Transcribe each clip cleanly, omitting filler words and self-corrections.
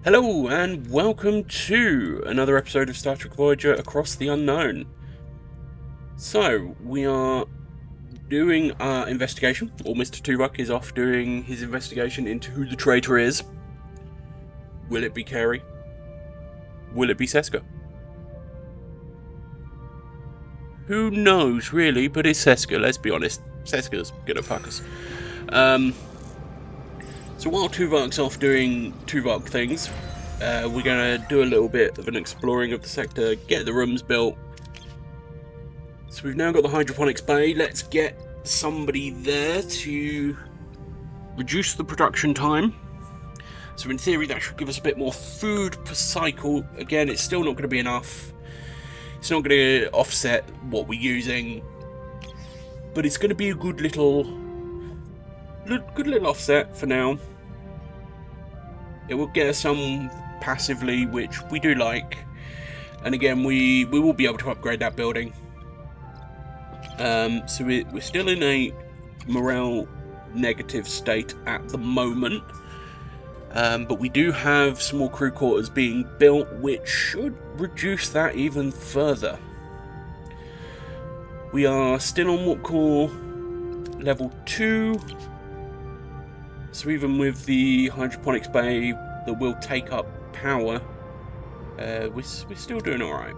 Hello and welcome to another episode of Star Trek Voyager Across the Unknown. So, we are doing our investigation, or Mr. Tuvok is off doing his investigation into who the traitor is. Will it be Carey? Will it be Seska? Who knows, really, but it's Seska, let's be honest. Seska's gonna fuck us. So while Tuvok's off doing Tuvok things, we're going to do a little bit of an exploring of the sector, get the rooms built. So we've now got the hydroponics bay. Let's get somebody there to reduce the production time. So in theory that should give us a bit more food per cycle. Again, it's still not going to be enough. It's not going to offset what we're using. But it's going to be a good little offset for now. It will get us some passively, which we do like, and again we will be able to upgrade that building. So we're still in a morale negative state at the moment, but we do have some more crew quarters being built, which should reduce that even further. We are still on warp core level 2. So even with the hydroponics bay that will take up power, we're still doing alright.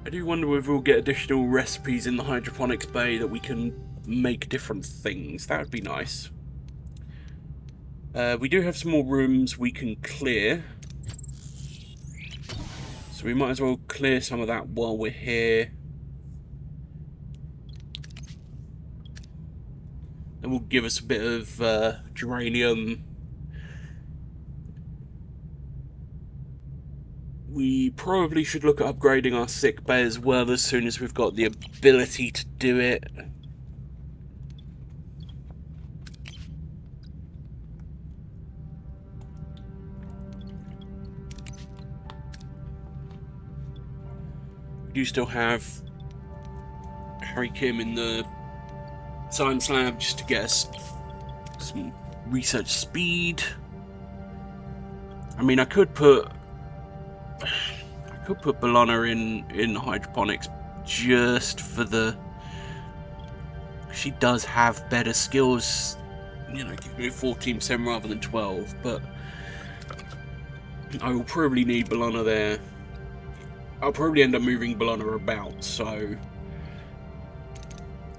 I do wonder if we'll get additional recipes in the hydroponics bay that we can make different things. That would be nice. We do have some more rooms we can clear. So we might as well clear some of that while we're here. And will give us a bit of geranium. We probably should look at upgrading our sick bay as well as soon as we've got the ability to do it. We do still have Harry Kim in the science lab just to get us some research speed. I mean, I could put B'Elanna in hydroponics just for the. She does have better skills, you know, give me 14% rather than 12. But I will probably need B'Elanna there. I'll probably end up moving B'Elanna about, so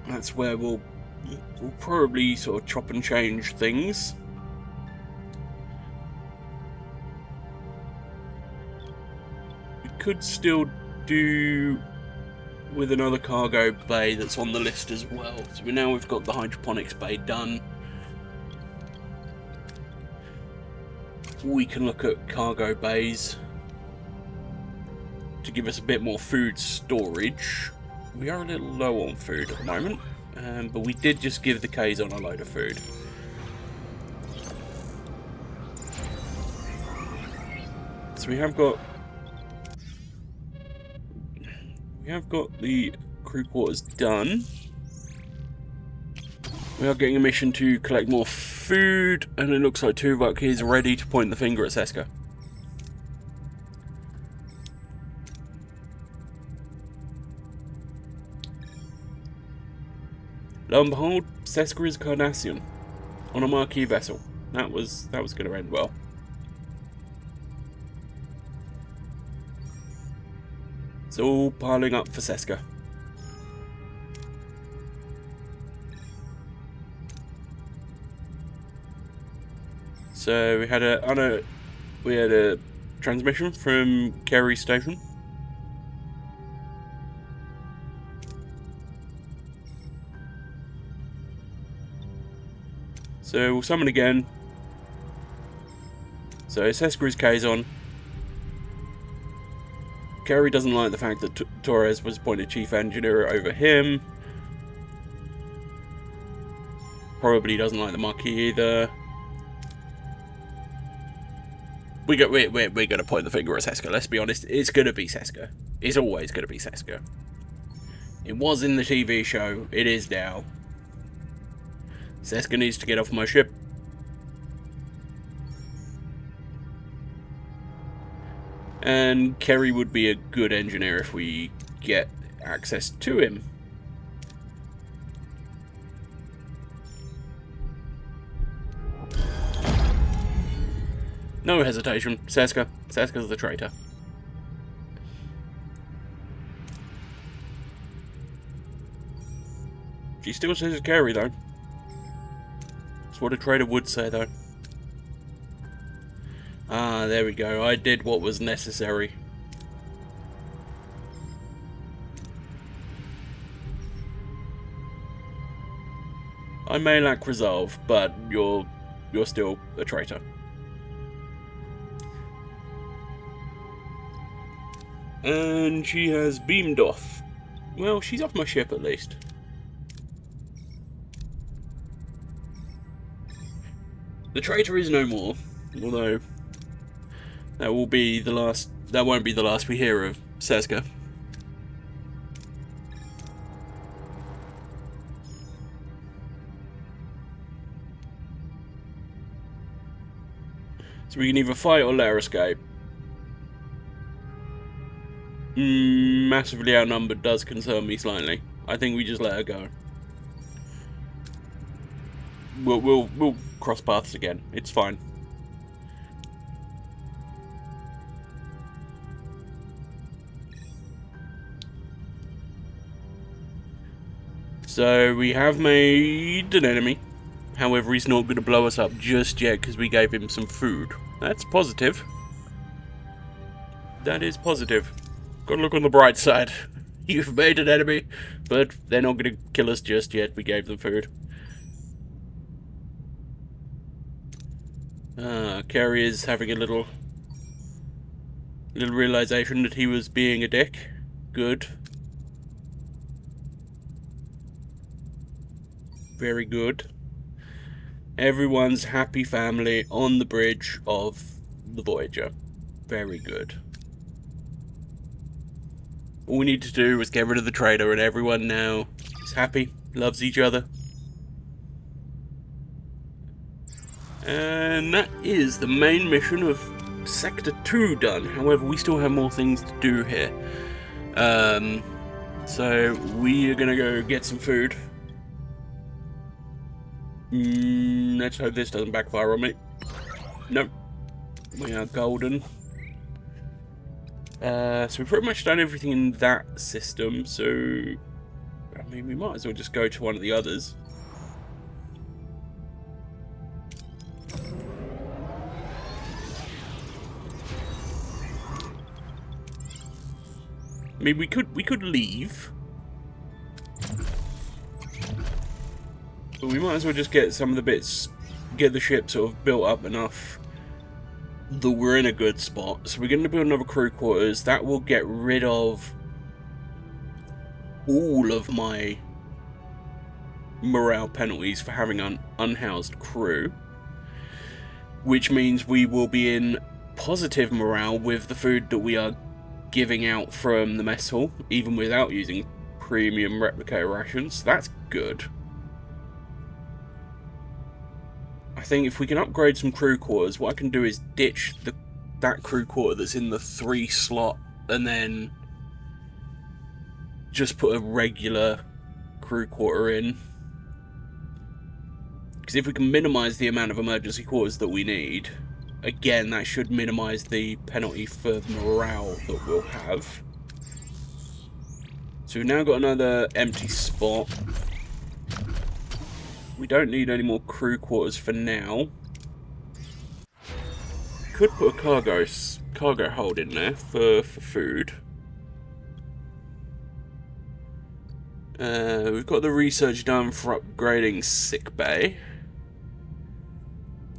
that's where we'll probably sort of chop and change things. We could still do with another cargo bay that's on the list as well. So now we've got the hydroponics bay done. We can look at cargo bays to give us a bit more food storage. We are a little low on food at the moment. But we did just give the Kazon a load of food. So we have got the crew quarters done. We are getting a mission to collect more food, and it looks like Tuvok is ready to point the finger at Seska. Lo and behold, Seska is Cardassian on a marquee vessel. That was going to end well. It's all piling up for Seska. So we had a transmission from Carey Station. So we'll summon again. So Seska is Kazon. Carey doesn't like the fact that Torres was appointed chief engineer over him. Probably doesn't like the Marquis either. We're going to point the finger at Seska. Let's be honest, it's going to be Seska. It's always going to be Seska. It was in the TV show. It is now. Seska needs to get off my ship. And Kerry would be a good engineer if we get access to him. No hesitation. Seska. Seska's the traitor. She still says it's Kerry, though. That's what a traitor would say, though. Ah, there we go. I did what was necessary. I may lack resolve, but you're still a traitor. And she has beamed off. Well, she's off my ship at least. The traitor is no more, although that will be the last. That won't be the last we hear of Seska. So we can either fight or let her escape. Massively outnumbered does concern me slightly. I think we just let her go. We'll cross paths again. It's fine. So we have made an enemy. However, he's not going to blow us up just yet because we gave him some food. That's positive. That is positive. Gotta look on the bright side. You've made an enemy, but they're not going to kill us just yet. We gave them food. Kerry is having a little realization that he was being a dick. Good. Very good. Everyone's happy family on the bridge of the Voyager. Very good. All we need to do is get rid of the traitor and everyone now is happy, loves each other. And that is the main mission of Sector 2 done. However, we still have more things to do here. So we are gonna go get some food. Let's hope this doesn't backfire on me. Nope. We are golden. So we've pretty much done everything in that system, so I mean, we might as well just go to one of the others. I mean, we could leave, but we might as well just get some of the bits, get the ship sort of built up enough that we're in a good spot. So we're going to build another crew quarters. That will get rid of all of my morale penalties for having an unhoused crew, which means we will be in positive morale with the food that we are giving out from the mess hall, even without using premium replicator rations. That's good. I think if we can upgrade some crew quarters, what I can do is ditch that crew quarter that's in the 3 slot and then just put a regular crew quarter in. Because if we can minimise the amount of emergency quarters that we need, again, that should minimise the penalty for morale that we'll have. So we've now got another empty spot. We don't need any more crew quarters for now. Could put a cargo hold in there for food. We've got the research done for upgrading sick bay.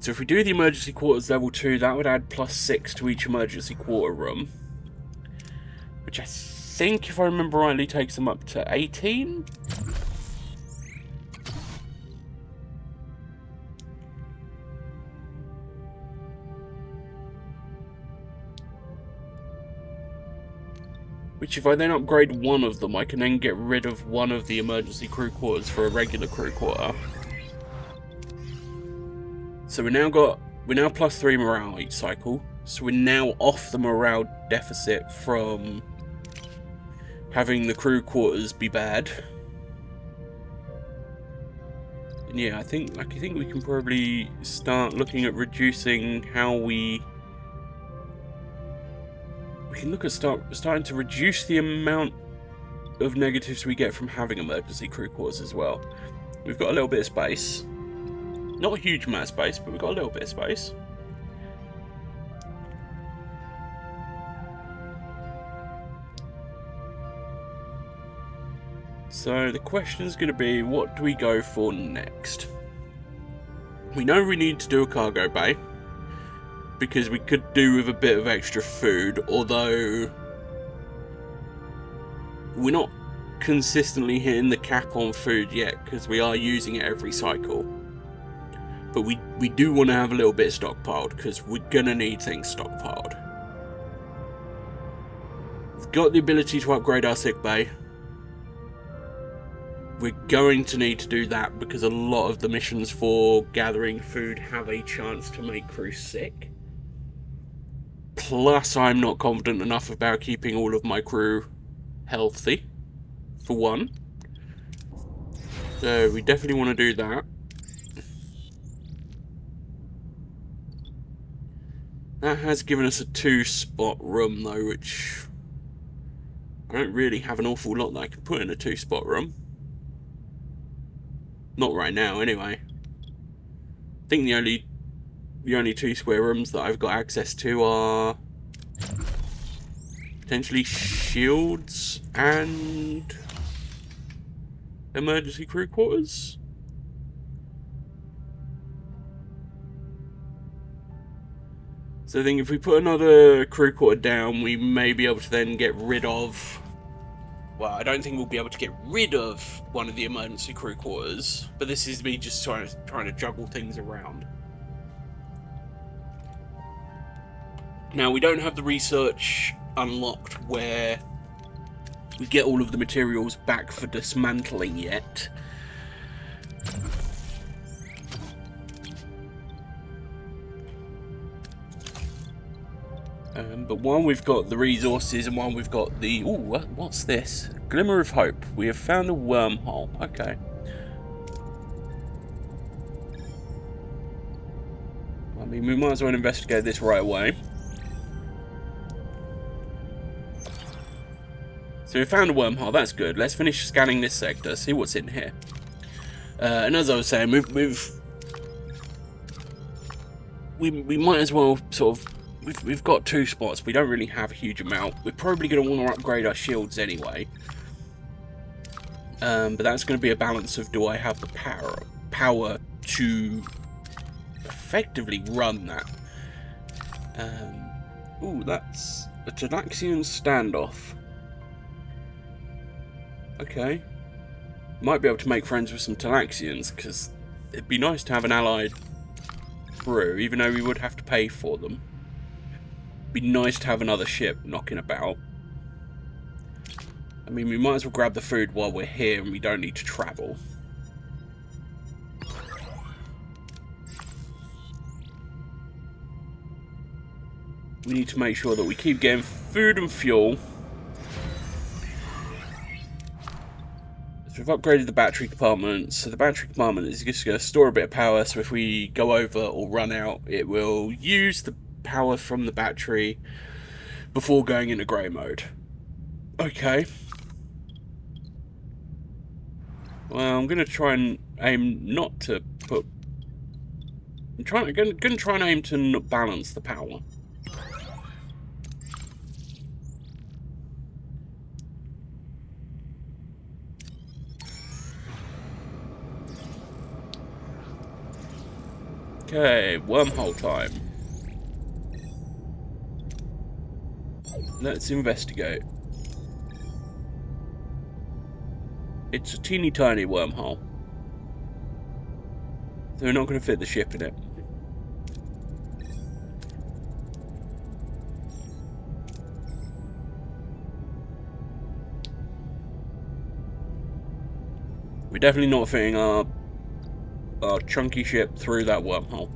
So if we do the emergency quarters level 2, that would add +6 to each emergency quarter room, which I think, if I remember rightly, takes them up to 18. Which, if I then upgrade one of them, I can then get rid of one of the emergency crew quarters for a regular crew quarter. So we're now +3 morale each cycle. So we're now off the morale deficit from having the crew quarters be bad. And yeah, I think we can probably start looking at reducing how we can look at starting to reduce the amount of negatives we get from having emergency crew quarters as well. We've got a little bit of space. Not a huge amount of space, but we've got a little bit of space. So the question is going to be, what do we go for next? We know we need to do a cargo bay, because we could do with a bit of extra food, although we're not consistently hitting the cap on food yet, because we are using it every cycle. But we do want to have a little bit stockpiled, because we're going to need things stockpiled. We've got the ability to upgrade our sick bay. We're going to need to do that, because a lot of the missions for gathering food have a chance to make crew sick. Plus, I'm not confident enough about keeping all of my crew healthy, for one. So we definitely want to do that. That has given us a 2-spot room though, which I don't really have an awful lot that I can put in a 2-spot room. Not right now, anyway. I think the only 2 square rooms that I've got access to are potentially shields and emergency crew quarters. So I think if we put another crew quarter down, we may be able to then get rid of... Well, I don't think we'll be able to get rid of one of the emergency crew quarters, but this is me just trying to juggle things around. Now, we don't have the research unlocked where we get all of the materials back for dismantling yet. But while we've got the resources and while we've got the... Ooh, what's this? Glimmer of Hope. We have found a wormhole. Okay. I mean, we might as well investigate this right away. So we found a wormhole. That's good. Let's finish scanning this sector, see what's in here. And as I was saying, we might as well sort of... We've got 2 spots. We don't really have a huge amount. We're probably going to want to upgrade our shields anyway. But that's going to be a balance of, do I have the power to effectively run that? Ooh, that's a Talaxian standoff. Okay. Might be able to make friends with some Talaxians, because it'd be nice to have an allied crew, even though we would have to pay for them. Be nice to have another ship knocking about. I mean, we might as well grab the food while we're here and we don't need to travel. We need to make sure that we keep getting food and fuel. So we've upgraded the battery compartment. So the battery compartment is just going to store a bit of power, so if we go over or run out, it will use the power from the battery before going into grey mode. Okay. Well, I'm going to try and aim not to put... I'm going to try and aim to not balance the power. Okay, wormhole time. Let's investigate. It's a teeny tiny wormhole. So we're not going to fit the ship in it. We're definitely not fitting our chunky ship through that wormhole.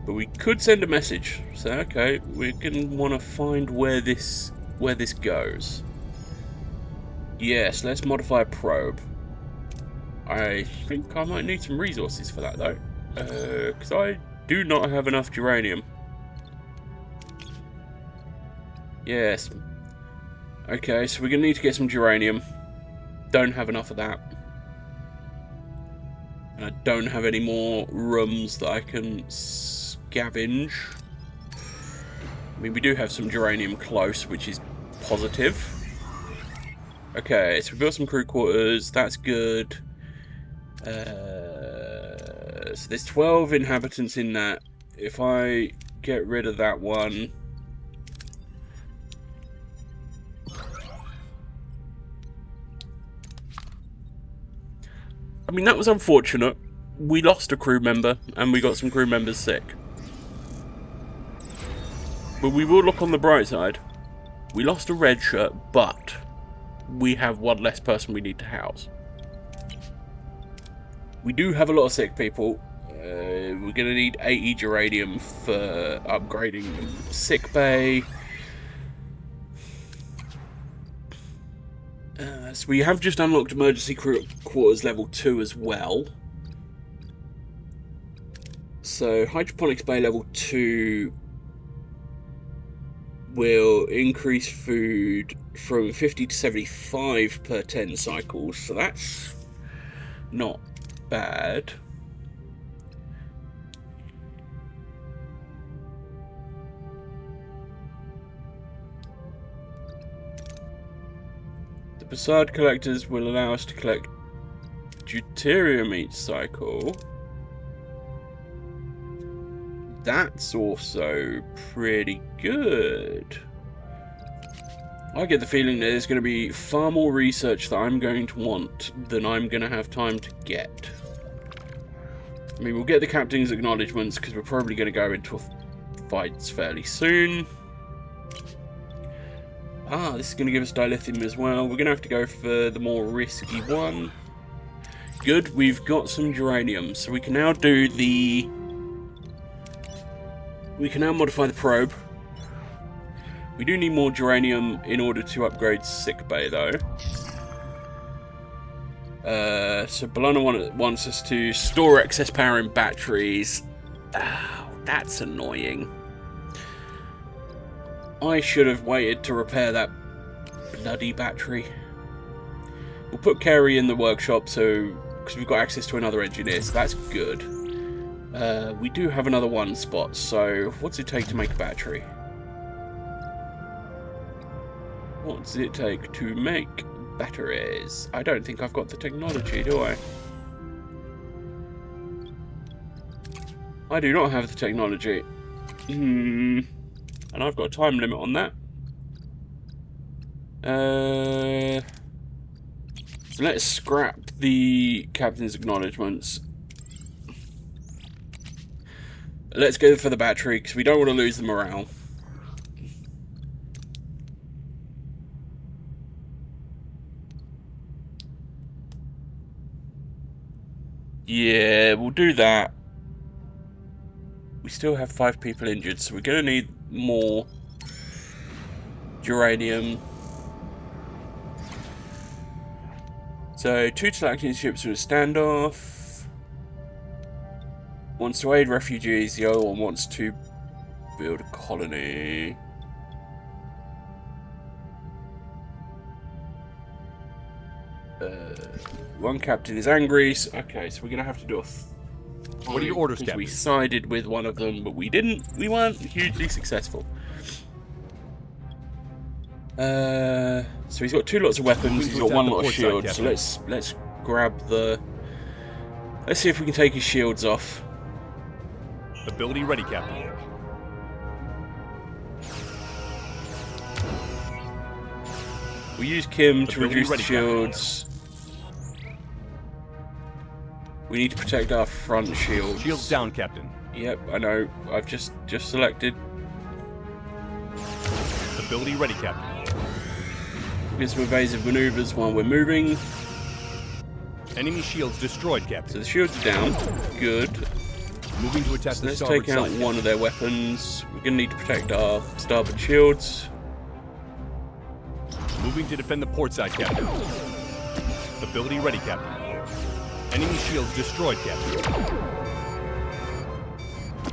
But we could send a message. So okay, we're gonna want to find where this goes. Yes, let's modify a probe. I think I might need some resources for that though, because I do not have enough uranium. Yes. Okay, so we're gonna need to get some uranium. Don't have enough of that. And I don't have any more rooms that I can scavenge. I mean, we do have some uranium close, which is positive. Okay, so we built some crew quarters. That's good. So there's 12 inhabitants in that. If I get rid of that one... I mean, that was unfortunate. We lost a crew member, and we got some crew members sick. But we will look on the bright side. We lost a red shirt, but we have one less person we need to house. We do have a lot of sick people. We're going to need 80 geranium for upgrading sick bay. So we have just unlocked emergency crew quarters level 2 as well. So hydroponics bay level 2 will increase food from 50 to 75 per 10 cycles. So that's not bad. The Passard collectors will allow us to collect deuterium each cycle. That's also pretty good. I get the feeling that there's going to be far more research that I'm going to want than I'm going to have time to get. I mean, we'll get the captain's acknowledgements because we're probably going to go into fights fairly soon. Ah, this is going to give us dilithium as well. We're going to have to go for the more risky one. Good, we've got some uranium, so we can now do the... We can now modify the probe. We do need more uranium in order to upgrade sickbay, though. So Bologna wants us to store excess power in batteries. Oh, that's annoying. I should have waited to repair that bloody battery. We'll put Kerry in the workshop, so because we've got access to another engineer, so that's good. We do have another one spot, so what's it take to make a battery? What does it take to make batteries? I don't think I've got the technology, do I? I do not have the technology. And I've got a time limit on that. So let's scrap the captain's acknowledgements. Let's go for the battery, because we don't want to lose the morale. Yeah, we'll do that. We still have 5 people injured, so we're going to need more uranium. So, 2 Talaxian ships with a standoff. Wants to aid refugees, the other one wants to build a colony. One captain is angry. So, okay, so we're going to have to do a... What are your orders, Captain? We sided with one of them, but we didn't. We weren't hugely successful. So he's got 2 lots of weapons. He's got 1 lot of shields. So let's grab the... Let's see if we can take his shields off. Ability ready, Captain. We use Kim to reduce the shields. We need to protect our front shields. Shields down, Captain. Yep, I know. I've just selected. Ability ready, Captain. Get some evasive maneuvers while we're moving. Enemy shields destroyed, Captain. So the shields are down. Good. Moving to attack So the let's starboard take out side. one of their weapons. We're going to need to protect our starboard shields. Moving to defend the port side, Captain. Ability ready, Captain. Enemy shields destroyed, Captain.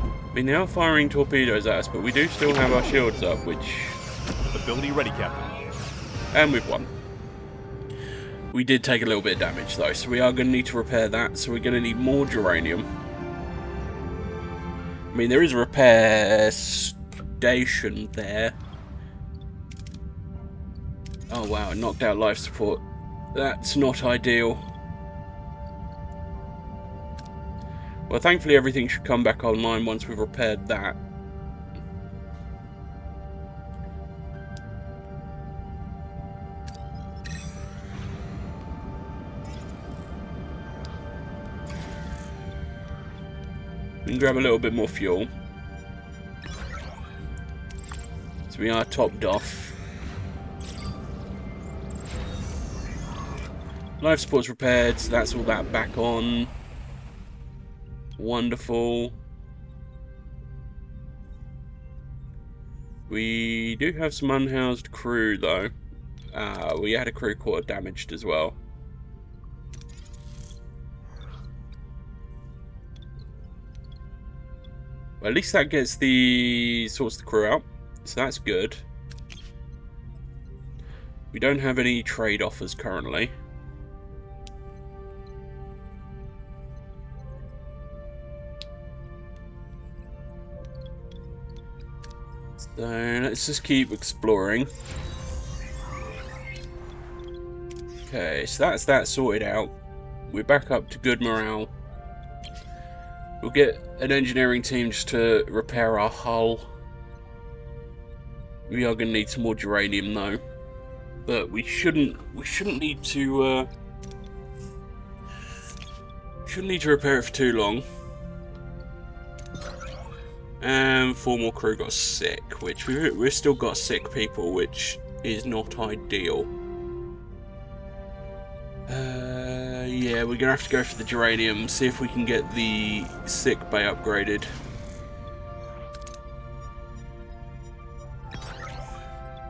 I mean, they are firing torpedoes at us, but we do still have our shields up, which... Ability ready, Captain. And we've won. We did take a little bit of damage, though, so we are going to need to repair that, so we're going to need more uranium. I mean, there is a repair station there. Oh wow, it knocked out life support. That's not ideal. Well, thankfully everything should come back online once we've repaired that. We can grab a little bit more fuel. So we are topped off. Life support's repaired, so that's all that back on. Wonderful. We do have some unhoused crew, though. We had a crew quarter damaged as well. Well, at least that gets sorts the crew out, so that's good. We don't have any trade offers currently. So let's just keep exploring. Okay, so that's that sorted out. We're back up to good morale. We'll get an engineering team just to repair our hull. We are going to need some more uranium though, but we shouldn't need to repair it for too long. And 4 more crew got sick, which we've still got sick people, which is not ideal. Yeah, we're gonna have to go for the uranium, see if we can get the sick bay upgraded.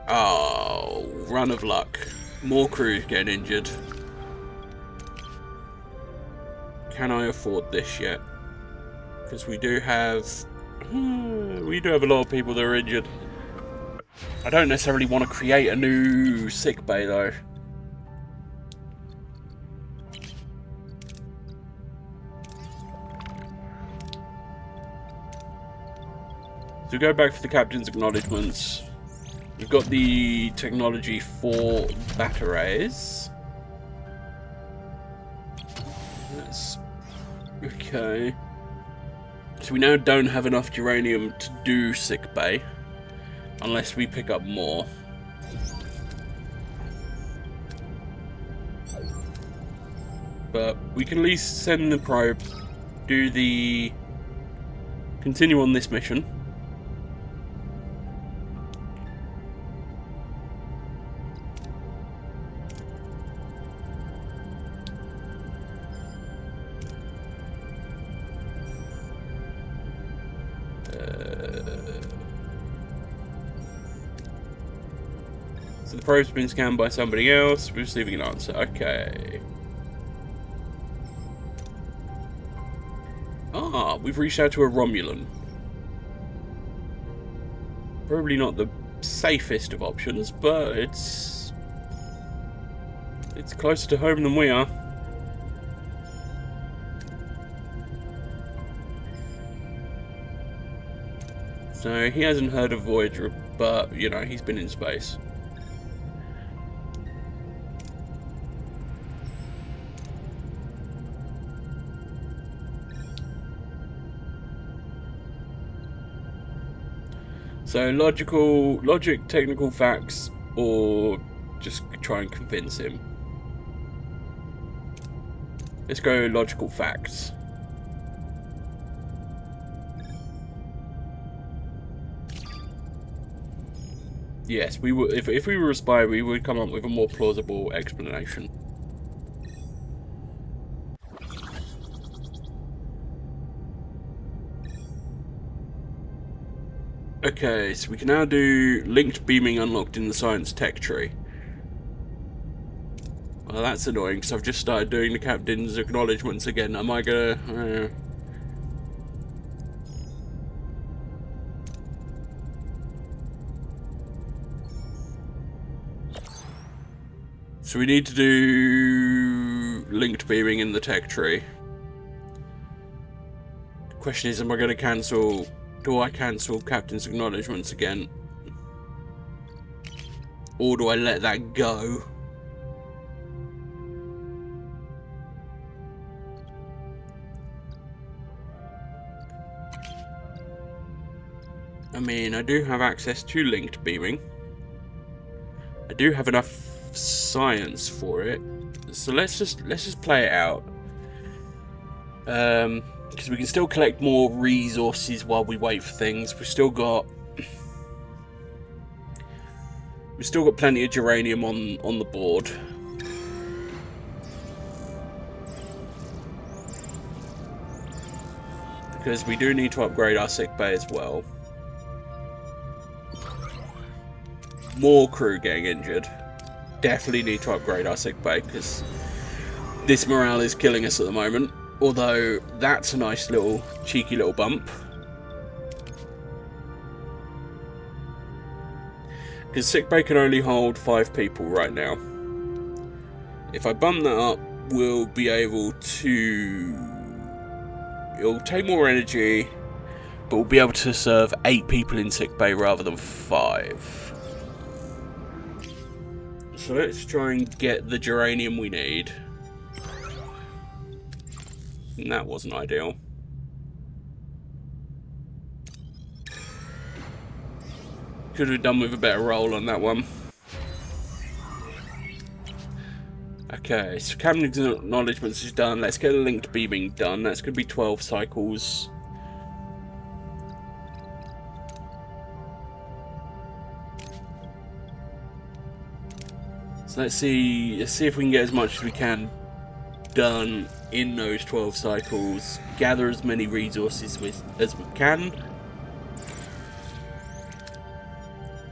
Oh, run of luck. More crews getting injured. Can I afford this yet? Because we do have a lot of people that are injured. I don't necessarily want to create a new sick bay though. So go back for the captain's acknowledgements. We've got the technology for batteries. That's okay. So we now don't have enough uranium to do sick bay, unless we pick up more. But we can at least send the probe, continue on this mission. So the probe's been scanned by somebody else. We're receiving an answer. Okay. Ah, we've reached out to a Romulan. Probably not the safest of options, but it's closer to home than we are. So he hasn't heard of Voyager, but you know, he's been in space. So logic, technical facts, or just try and convince him. Let's go logical facts. Yes, we would. If we were a spy, we would come up with a more plausible explanation. Okay, so we can now do linked beaming unlocked in the science tech tree. Well, that's annoying because I've just started doing the captain's acknowledgements again. Am I gonna... So we need to do linked beaming in the tech tree. The question is, am I going to cancel... Do I cancel captain's acknowledgements again? Or do I let that go? I mean, I do have access to linked beaming. I do have enough science for it, so let's just play it out. Because we can still collect more resources while we wait for things. We've still got plenty of geranium on the board. Because we do need to upgrade our sickbay as well. More crew getting injured. Definitely need to upgrade our sickbay because this morale is killing us at the moment. Although that's a nice little cheeky little bump. Because sickbay can only hold 5 people right now. If I bump that up, we'll be able to... It'll take more energy, but we'll be able to serve 8 people in sickbay rather than 5. So let's try and get the geranium we need. And that wasn't ideal. Could have done with a better roll on that one. Okay, so captain's acknowledgements is done. Let's get a linked beaming done. That's going to be 12 cycles. So let's see if we can get as much as we can done in those 12 cycles. Gather as many resources as we can.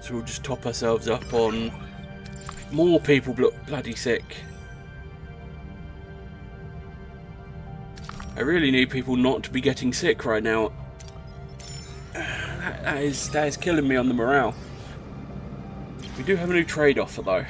So we'll just top ourselves up on more people bloody sick. I really need people not to be getting sick right now. That is killing me on the morale. We do have a new trade offer though.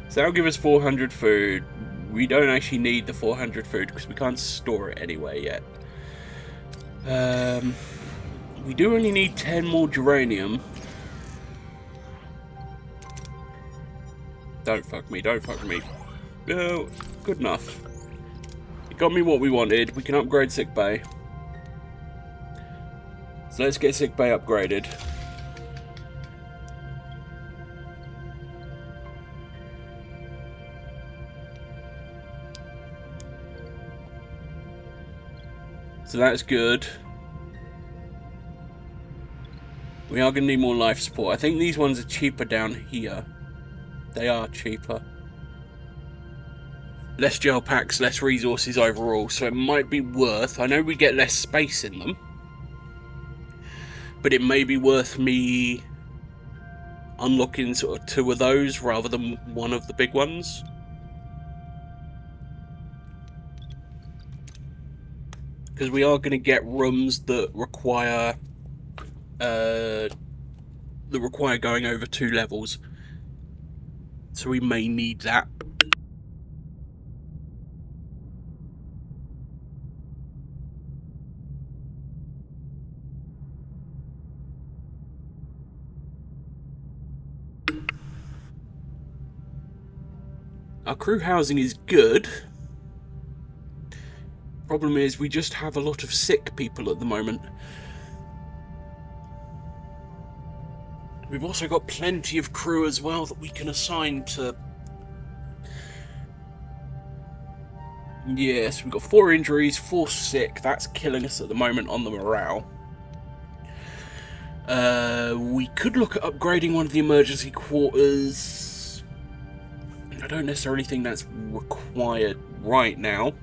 So that'll give us 400 food. We don't actually need the 400 food because we can't store it anywhere yet. We do only need 10 more geranium. Don't fuck me, don't fuck me. No, good enough. It got me what we wanted. We can upgrade sickbay. So let's get sickbay upgraded. So that's good. We are going to need more life support. I think these ones are cheaper down here. They are cheaper. Less gel packs, less resources overall. So it might be worth... I know we get less space in them. But it may be worth me unlocking sort of 2 of those rather than one of the big ones. Because we are going to get rooms that require going over 2 levels. So we may need that. Our crew housing is good. Problem is, we just have a lot of sick people at the moment. We've also got plenty of crew as well that we can assign to... Yes, we've got 4 injuries, 4 sick. That's killing us at the moment on the morale. We could look at upgrading one of the emergency quarters. I don't necessarily think that's required right now.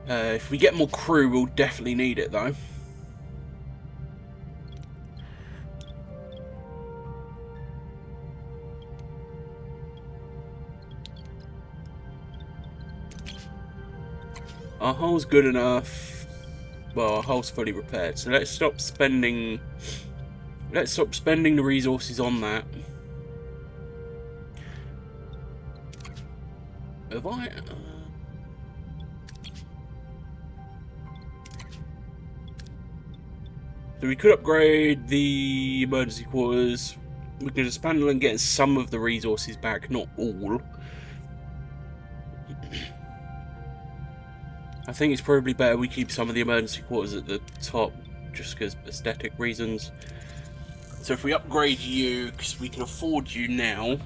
If we get more crew, we'll definitely need it, though. Our hull's good enough. Well, our hull's fully repaired, so let's stop spending. Let's stop spending the resources on that. Have I? So we could upgrade the emergency quarters. We could expand on getting some of the resources back, not all. I think it's probably better we keep some of the emergency quarters at the top, just because aesthetic reasons. So if we upgrade you, because we can afford you now.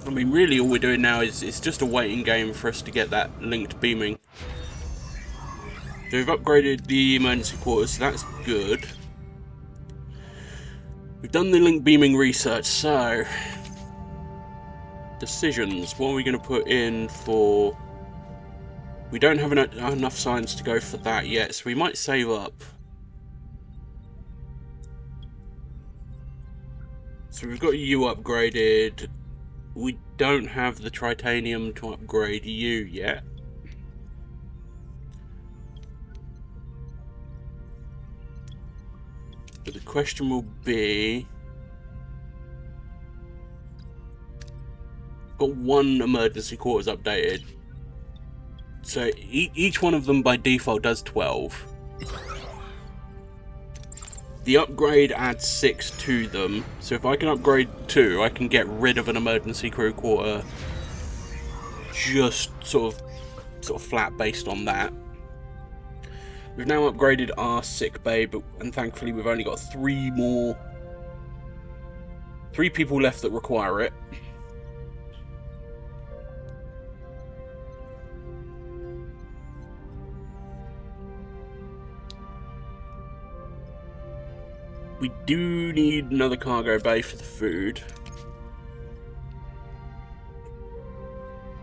I mean, really all we're doing now is it's just a waiting game for us to get that linked beaming. So we've upgraded the emergency quarters, so that's good. We've done the link beaming research, so decisions. What are we going to put in for? We don't have enough science to go for that yet, so we might save up. So we've got you upgraded. We don't have the tritanium to upgrade you yet. But the question will be, got one emergency quarters updated. So each one of them by default does 12. The upgrade adds 6 to them. So if I can upgrade 2, I can get rid of an emergency crew quarter just sort of flat based on that. We've now upgraded our sick bay, and thankfully we've only got 3 people left that require it. We do need another cargo bay for the food.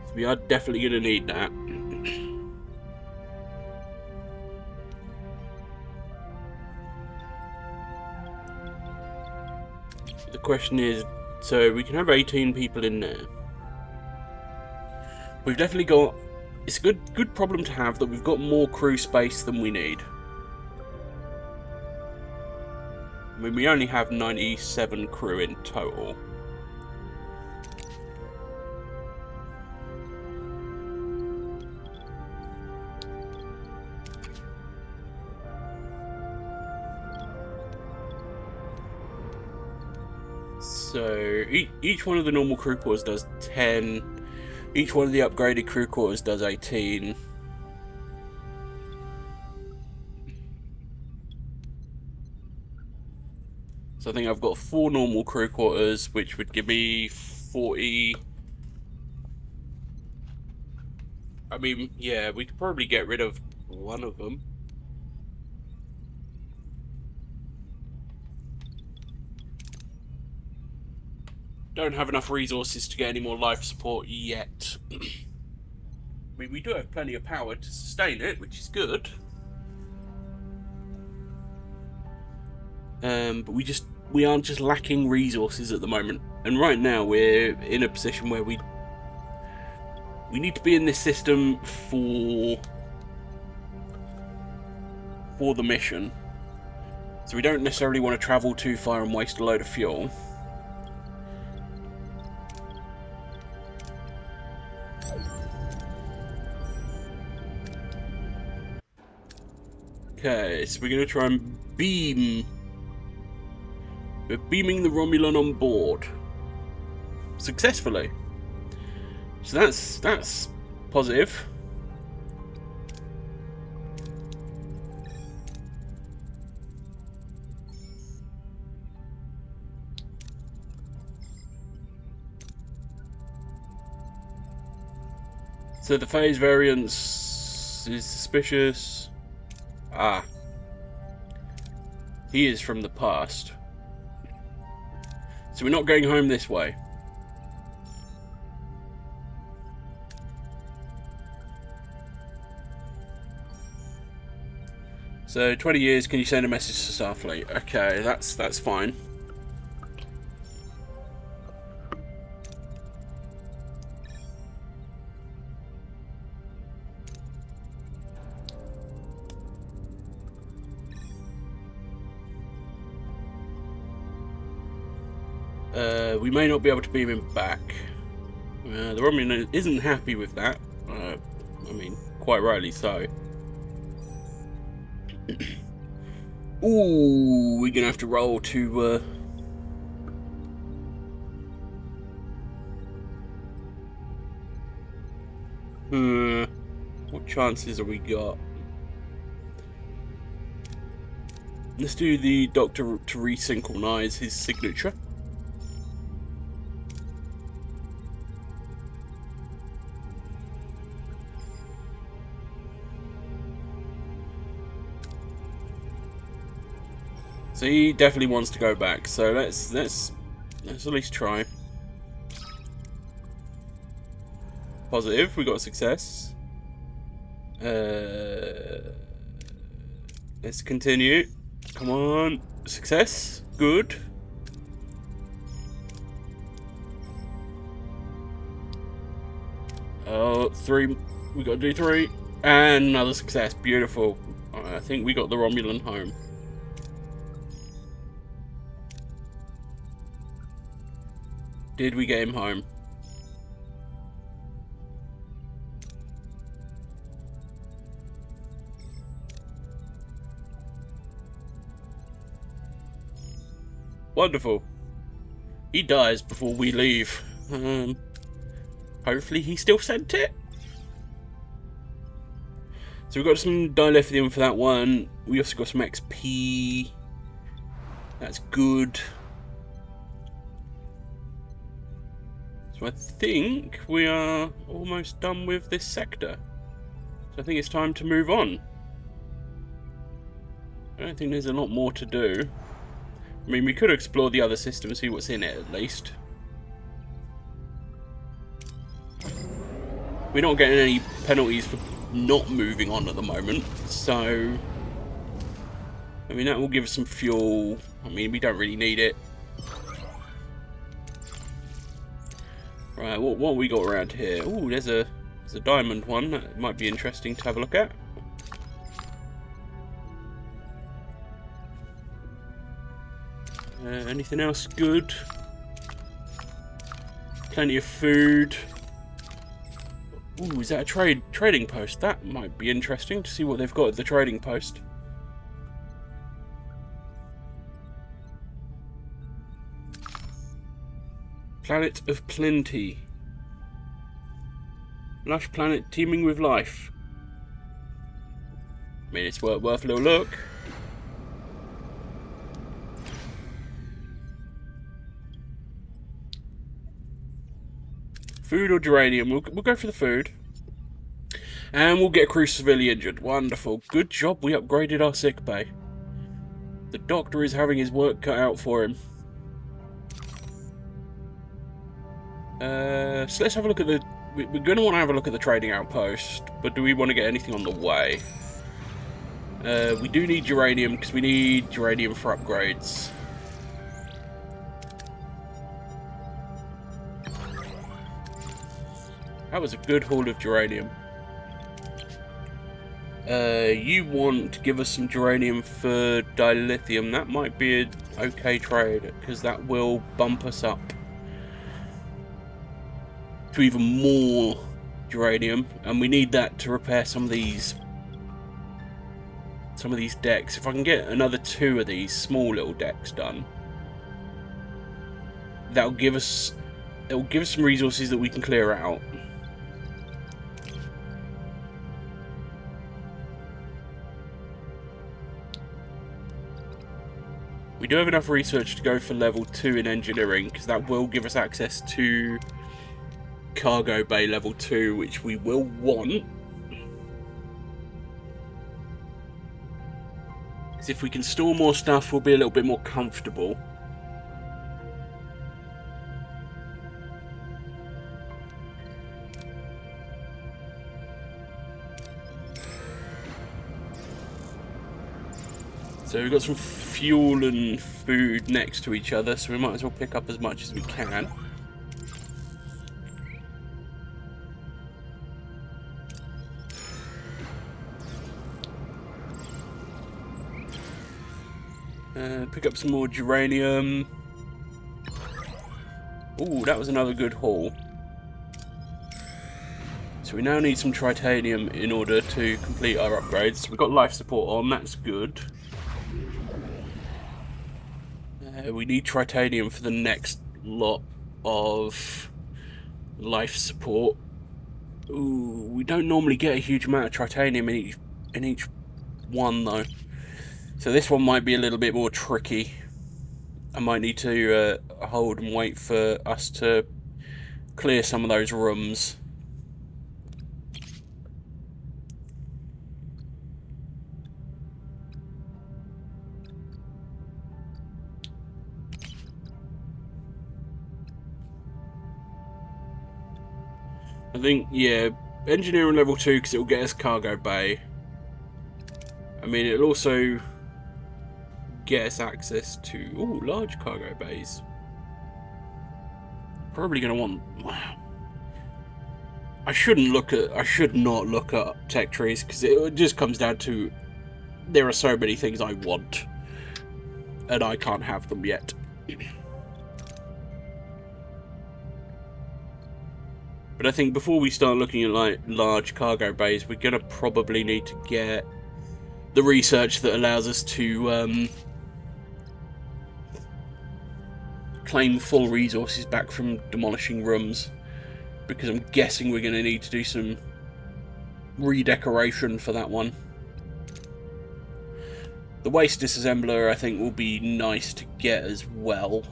So we are definitely going to need that. The question is, so we can have 18 people in there. We've definitely got, it's a good problem to have that we've got more crew space than we need. I mean, we only have 97 crew in total. So each one of the normal crew quarters does 10. Each one of the upgraded crew quarters does 18. So I think I've got 4 normal crew quarters, which would give me 40. I mean, yeah, we could probably get rid of one of them. Don't have enough resources to get any more life support yet. I mean, we do have plenty of power to sustain it, which is good. But we aren't just lacking resources at the moment. And right now we're in a position where we need to be in this system for the mission. So we don't necessarily want to travel too far and waste a load of fuel. Okay, so we're going to try and beam. We're beaming the Romulan on board. Successfully. So that's positive. So the phase variance This is suspicious. Ah. He is from the past. So we're not going home this way. So 20 years, can you send a message to Starfleet? Okay, that's fine. We may not be able to beam him back. The Romulan isn't happy with that. I mean, quite rightly so. Ooh, we're gonna have to roll to what chances have we got? Let's do the Doctor to resynchronize his signature. So he definitely wants to go back. So let's at least try. Positive, we got a success. Let's continue. Come on, success. Good. Oh, 3. We got to do 3, and another success. Beautiful. I think we got the Romulan home. Did we get him home? Wonderful. He dies before we leave. Hopefully he still sent it. So we've got some dilithium for that one. We also got some XP. That's good. So I think we are almost done with this sector. So I think it's time to move on. I don't think there's a lot more to do. I mean, we could explore the other system and see what's in it at least. We're not getting any penalties for not moving on at the moment, so I mean that will give us some fuel. I mean, we don't really need it. Right, what we got around here? Oh, there's a diamond one that might be interesting to have a look at. Anything else good? Plenty of food. Ooh, is that a trading post? That might be interesting to see what they've got at the trading post. Planet of Plenty. Lush planet teeming with life. I mean, it's worth a little look. Food or geranium? We'll go for the food. And we'll get a crew severely injured. Wonderful. Good job we upgraded our sick bay. The doctor is having his work cut out for him. So let's have a look at the... We're going to want to have a look at the trading outpost. But do we want to get anything on the way? We do need geranium because we need geranium for upgrades. That was a good haul of geranium. You want to give us some geranium for dilithium. That might be an okay trade, because that will bump us up to even more geranium, and we need that to repair some of these decks. If I can get another 2 of these small little decks done, that'll give us some resources that we can clear out. We do have enough research to go for level 2 in engineering, because that will give us access to cargo bay level 2, which we will want. if we can store more stuff, we'll be a little bit more comfortable. So we've got some fuel and food next to each other, so we might as well pick up as much as we can. Pick up some more geranium. Ooh, that was another good haul. So we now need some tritanium in order to complete our upgrades. We've got life support on, that's good. We need tritanium for the next lot of life support. Ooh, we don't normally get a huge amount of tritanium in each one though. So this one might be a little bit more tricky. I might need to hold and wait for us to clear some of those rooms. I think, yeah, engineering level 2 because it will get us cargo bay. I mean, it'll also get us access to large cargo bays. Probably going to want. I should not look at tech trees because it just comes down to there are so many things I want and I can't have them yet. But I think before we start looking at like large cargo bays, we're gonna probably need to get the research that allows us to claim full resources back from demolishing rooms, because I'm guessing we're gonna need to do some redecoration for that one. The waste disassembler I think will be nice to get as well,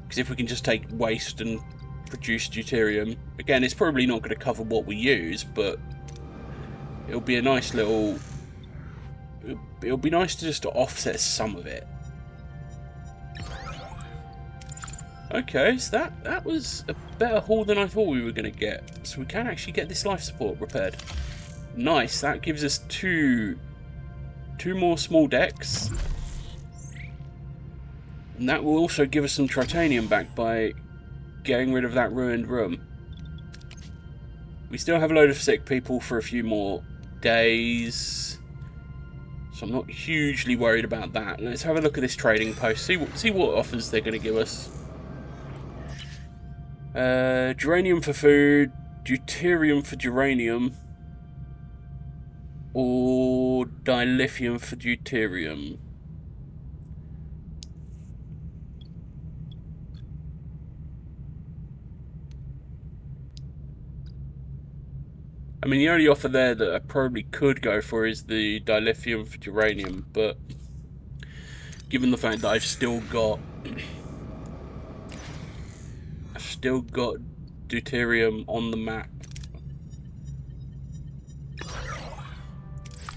because if we can just take waste and produce deuterium, again it's probably not going to cover what we use, but it'll be a nice little, it'll be nice to just offset some of it. Okay, so that was a better haul than I thought we were going to get, so we can actually get this life support repaired. Nice, that gives us two more small decks, and that will also give us some tritanium back by getting rid of that ruined room. We still have a load of sick people for a few more days, so I'm not hugely worried about that. Let's have a look at this trading post, see what offers they're going to give us. Geranium for food, deuterium for geranium, or dilithium for deuterium. I mean, the only offer there that I probably could go for is the dilithium for geranium, but given the fact that I've still got deuterium on the map.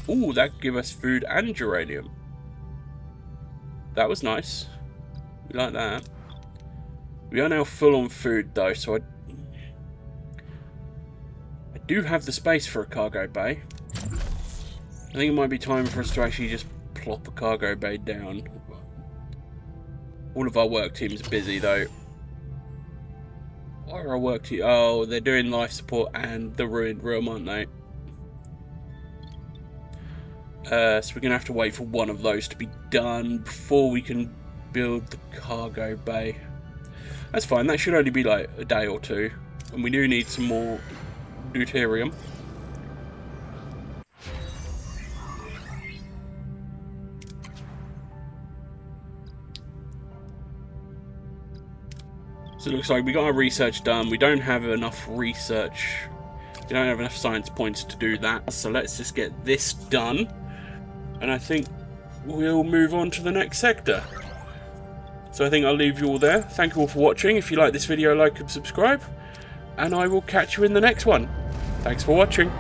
Ooh, that give us food and geranium. That was nice. We like that. We are now full on food though, so I do have the space for a cargo bay. I think it might be time for us to actually just plop a cargo bay down. All of our work team's busy though. Why are our work team? Oh, they're doing life support and the ruined room, aren't they? So we're gonna have to wait for one of those to be done before we can build the cargo bay. That's fine, that should only be like a day or two. And we do need some more deuterium. So it looks like we got our research done. We don't have enough research. We don't have enough science points to do that. So let's just get this done. And I think we'll move on to the next sector. So I think I'll leave you all there. Thank you all for watching. If you like this video, like and subscribe. And I will catch you in the next one. Thanks for watching.